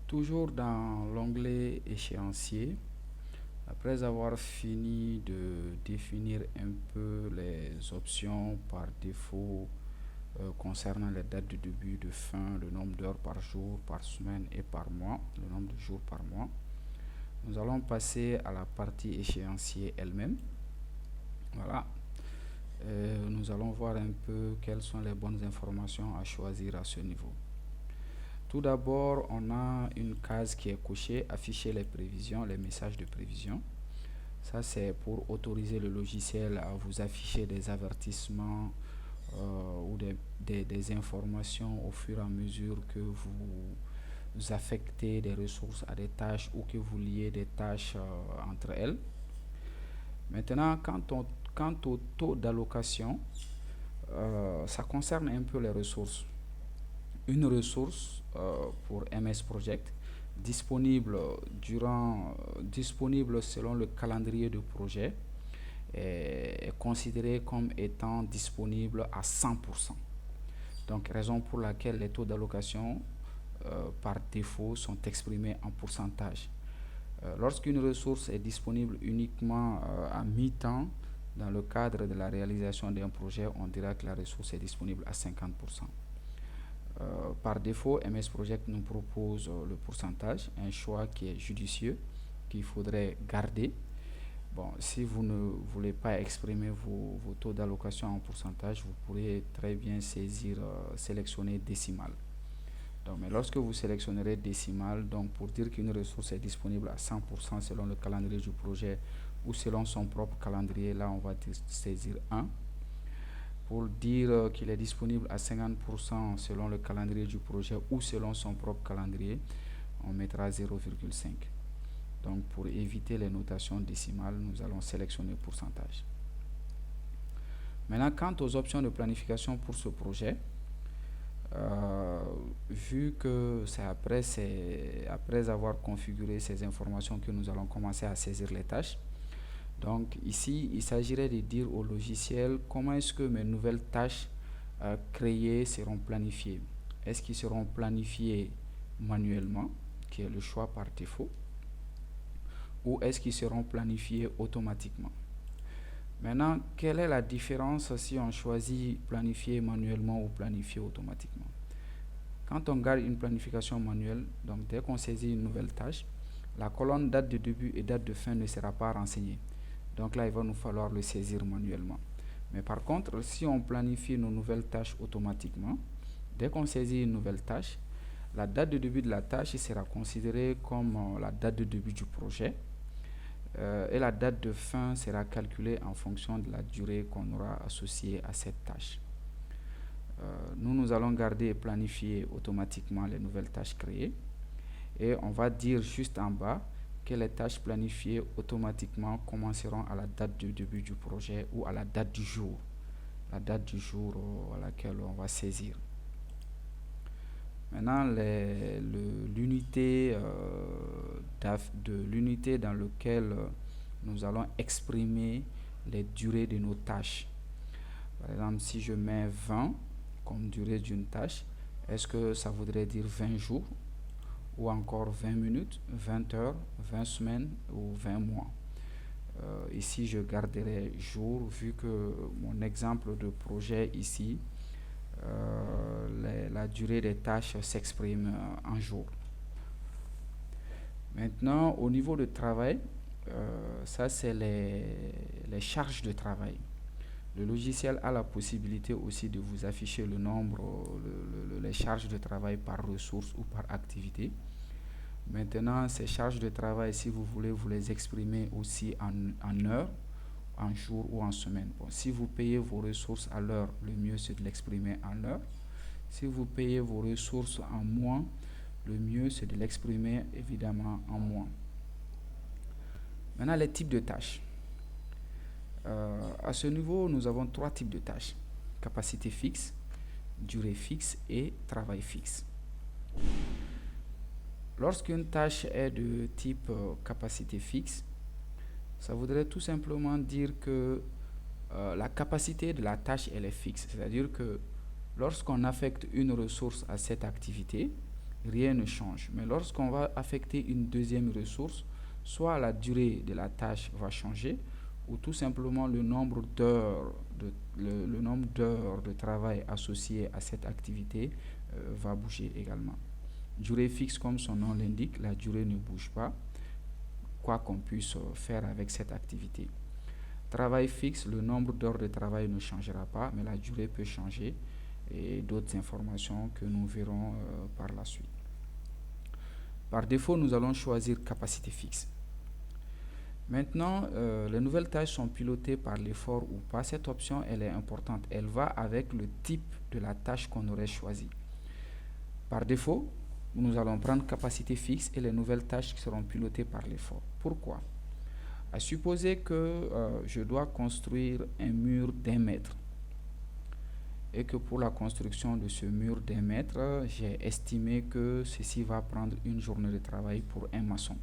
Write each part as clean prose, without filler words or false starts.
Toujours dans l'onglet échéancier, après avoir fini de définir un peu les options par défaut concernant les dates de début, de fin, le nombre d'heures par jour, par semaine et par mois, le nombre de jours par mois, nous allons passer à la partie échéancier elle-même. Voilà. Nous allons voir un peu quelles sont les bonnes informations à choisir à ce niveau. Tout d'abord, on a une case qui est cochée, afficher les prévisions, les messages de prévision. Ça, c'est pour autoriser le logiciel à vous afficher des avertissements ou des informations au fur et à mesure que vous affectez des ressources à des tâches ou que vous liez des tâches entre elles. Maintenant, quant au taux d'allocation, ça concerne un peu les ressources. Une ressource pour MS Project disponible selon le calendrier de projet est considérée comme étant disponible à 100%. Donc, raison pour laquelle les taux d'allocation par défaut sont exprimés en pourcentage. Lorsqu'une ressource est disponible uniquement à mi-temps, dans le cadre de la réalisation d'un projet, on dira que la ressource est disponible à 50%. Par défaut, MS Project nous propose le pourcentage, un choix qui est judicieux, qu'il faudrait garder. Bon, si vous ne voulez pas exprimer vos taux d'allocation en pourcentage, vous pourrez très bien sélectionner décimal. Donc, mais lorsque vous sélectionnerez décimal, donc pour dire qu'une ressource est disponible à 100% selon le calendrier du projet ou selon son propre calendrier, là on va saisir 1. Pour dire qu'il est disponible à 50% selon le calendrier du projet ou selon son propre calendrier, on mettra 0,5. Donc pour éviter les notations décimales, nous allons sélectionner pourcentage. Maintenant, quant aux options de planification pour ce projet, vu que c'est après avoir configuré ces informations que nous allons commencer à saisir les tâches. Donc ici, il s'agirait de dire au logiciel comment est-ce que mes nouvelles tâches créées seront planifiées. Est-ce qu'ils seront planifiés manuellement, qui est le choix par défaut, ou est-ce qu'ils seront planifiés automatiquement? Maintenant, quelle est la différence si on choisit planifier manuellement ou planifier automatiquement? Quand on garde une planification manuelle, donc dès qu'on saisit une nouvelle tâche, la colonne date de début et date de fin ne sera pas renseignée. Donc là, il va nous falloir le saisir manuellement. Mais par contre, si on planifie nos nouvelles tâches automatiquement, dès qu'on saisit une nouvelle tâche, la date de début de la tâche sera considérée comme la date de début du projet et la date de fin sera calculée en fonction de la durée qu'on aura associée à cette tâche. Nous allons garder et planifier automatiquement les nouvelles tâches créées et on va dire juste en bas que les tâches planifiées automatiquement commenceront à la date de début du projet ou à la date du jour à laquelle on va saisir. Maintenant, l'unité dans laquelle nous allons exprimer les durées de nos tâches. Par exemple, si je mets 20 comme durée d'une tâche, est-ce que ça voudrait dire 20 jours ou encore 20 minutes, 20 heures, 20 semaines ou 20 mois? Ici, je garderai jour vu que mon exemple de projet ici, la durée des tâches s'exprime en jours. Maintenant, au niveau de travail, ça c'est les charges de travail. Le logiciel a la possibilité aussi de vous afficher le nombre, les charges de travail par ressource ou par activité. Maintenant, ces charges de travail, si vous voulez, vous les exprimer aussi en heures, en jours ou en semaines. Bon, si vous payez vos ressources à l'heure, le mieux c'est de l'exprimer en heure. Si vous payez vos ressources en mois, le mieux c'est de l'exprimer évidemment en mois. Maintenant, les types de tâches. À ce niveau, nous avons 3 types de tâches. Capacité fixe, durée fixe et travail fixe. Lorsqu'une tâche est de type capacité fixe, ça voudrait tout simplement dire que la capacité de la tâche elle est fixe. C'est-à-dire que lorsqu'on affecte une ressource à cette activité, rien ne change. Mais lorsqu'on va affecter une deuxième ressource, soit la durée de la tâche va changer, ou tout simplement le nombre d'heures le nombre d'heures de travail associé à cette activité va bouger également. Durée fixe, comme son nom l'indique, la durée ne bouge pas, quoi qu'on puisse faire avec cette activité. Travail fixe, le nombre d'heures de travail ne changera pas, mais la durée peut changer et d'autres informations que nous verrons par la suite. Par défaut, nous allons choisir capacité fixe. Maintenant, les nouvelles tâches sont pilotées par l'effort ou pas. Cette option, elle est importante. Elle va avec le type de la tâche qu'on aurait choisie. Par défaut, nous allons prendre capacité fixe et les nouvelles tâches qui seront pilotées par l'effort. Pourquoi? À supposer que je dois construire un mur d'1 mètre et que pour la construction de ce mur d'1 mètre, j'ai estimé que ceci va prendre une journée de travail pour un maçon.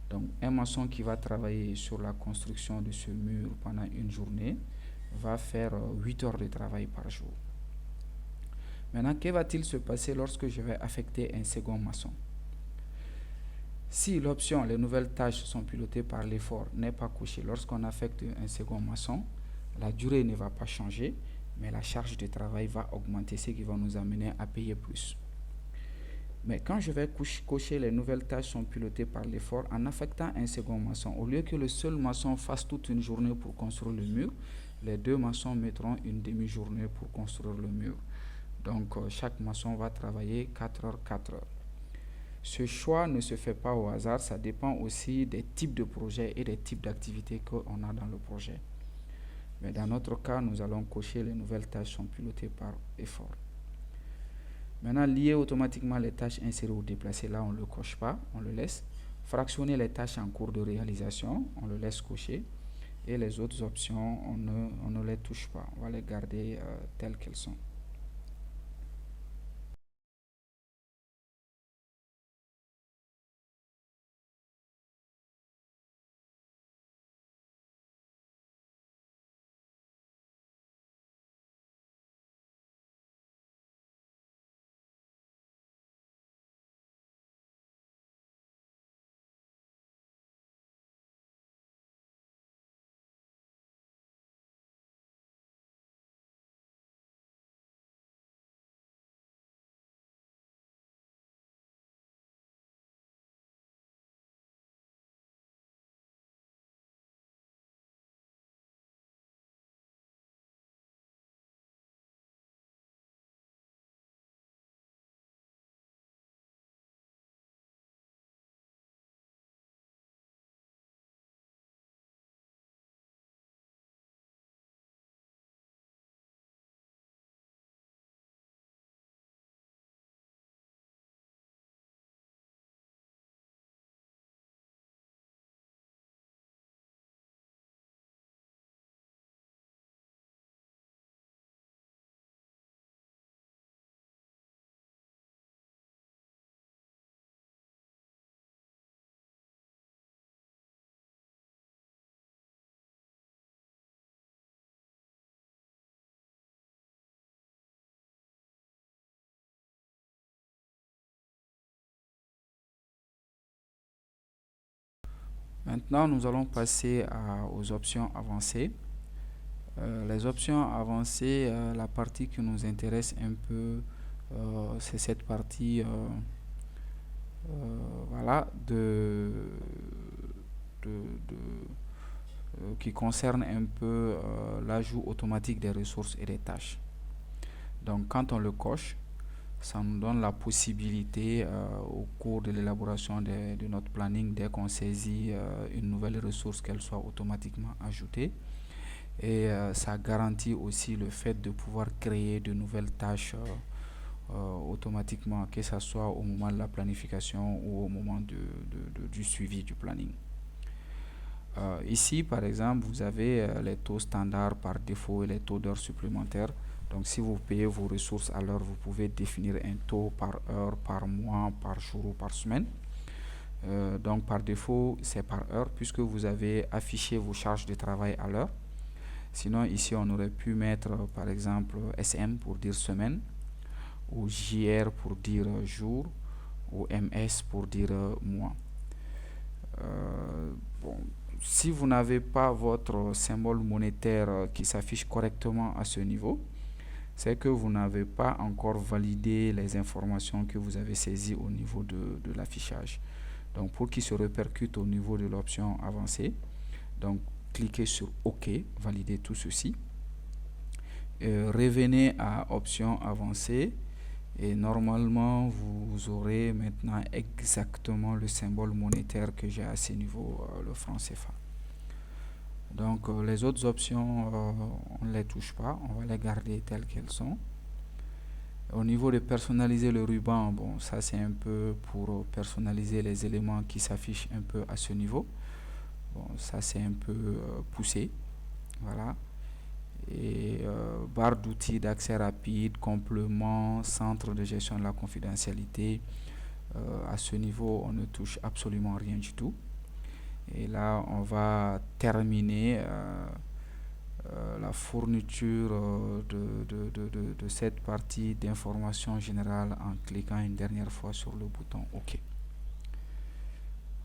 Donc, un maçon qui va travailler sur la construction de ce mur pendant une journée va faire 8 heures de travail par jour. Maintenant, que va-t-il se passer lorsque je vais affecter un second maçon? Si l'option, les nouvelles tâches sont pilotées par l'effort, n'est pas cochée, lorsqu'on affecte un second maçon, la durée ne va pas changer, mais la charge de travail va augmenter, ce qui va nous amener à payer plus. Mais quand je vais cocher les nouvelles tâches sont pilotées par l'effort, en affectant un second maçon, au lieu que le seul maçon fasse toute une journée pour construire le mur, les deux maçons mettront une demi-journée pour construire le mur. Donc, chaque maçon va travailler 4 heures, 4 heures. Ce choix ne se fait pas au hasard, ça dépend aussi des types de projets et des types d'activités qu'on a dans le projet. Mais dans notre cas, nous allons cocher les nouvelles tâches sont pilotées par effort. Maintenant, lier automatiquement les tâches insérées ou déplacées, là, on ne le coche pas, on le laisse. Fractionner les tâches en cours de réalisation, on le laisse cocher. Et les autres options, on ne les touche pas, on va les garder telles qu'elles sont. Maintenant, nous allons passer aux options avancées. Les options avancées, la partie qui nous intéresse un peu, c'est cette partie voilà, de, qui concerne un peu l'ajout automatique des ressources et des tâches. Donc, quand on le coche, ça nous donne la possibilité au cours de l'élaboration de notre planning, dès qu'on saisit une nouvelle ressource, qu'elle soit automatiquement ajoutée. Et ça garantit aussi le fait de pouvoir créer de nouvelles tâches automatiquement, que ce soit au moment de la planification ou au moment du suivi du planning. Ici, par exemple, vous avez les taux standards par défaut et les taux d'heures supplémentaires. Donc, si vous payez vos ressources à l'heure, vous pouvez définir un taux par heure, par mois, par jour ou par semaine. Donc, par défaut, c'est par heure puisque vous avez affiché vos charges de travail à l'heure. Sinon, ici, on aurait pu mettre, par exemple, SM pour dire semaine ou JR pour dire jour, ou MS pour dire mois. Bon, si vous n'avez pas votre symbole monétaire qui s'affiche correctement à ce niveau, c'est que vous n'avez pas encore validé les informations que vous avez saisies au niveau de l'affichage. Donc pour qu'il se répercute au niveau de l'option avancée, donc cliquez sur OK, validez tout ceci. Revenez à option avancée et normalement vous aurez maintenant exactement le symbole monétaire que j'ai à ce niveau, le franc CFA. Donc les autres options, on ne les touche pas, on va les garder telles qu'elles sont. Au niveau de personnaliser le ruban, bon, ça c'est un peu pour personnaliser les éléments qui s'affichent un peu à ce niveau. Bon, ça c'est un peu poussé, voilà. Et barre d'outils d'accès rapide, complément, centre de gestion de la confidentialité. À ce niveau, on ne touche absolument rien du tout. Et là, on va terminer la fourniture de cette partie d'information générale en cliquant une dernière fois sur le bouton OK.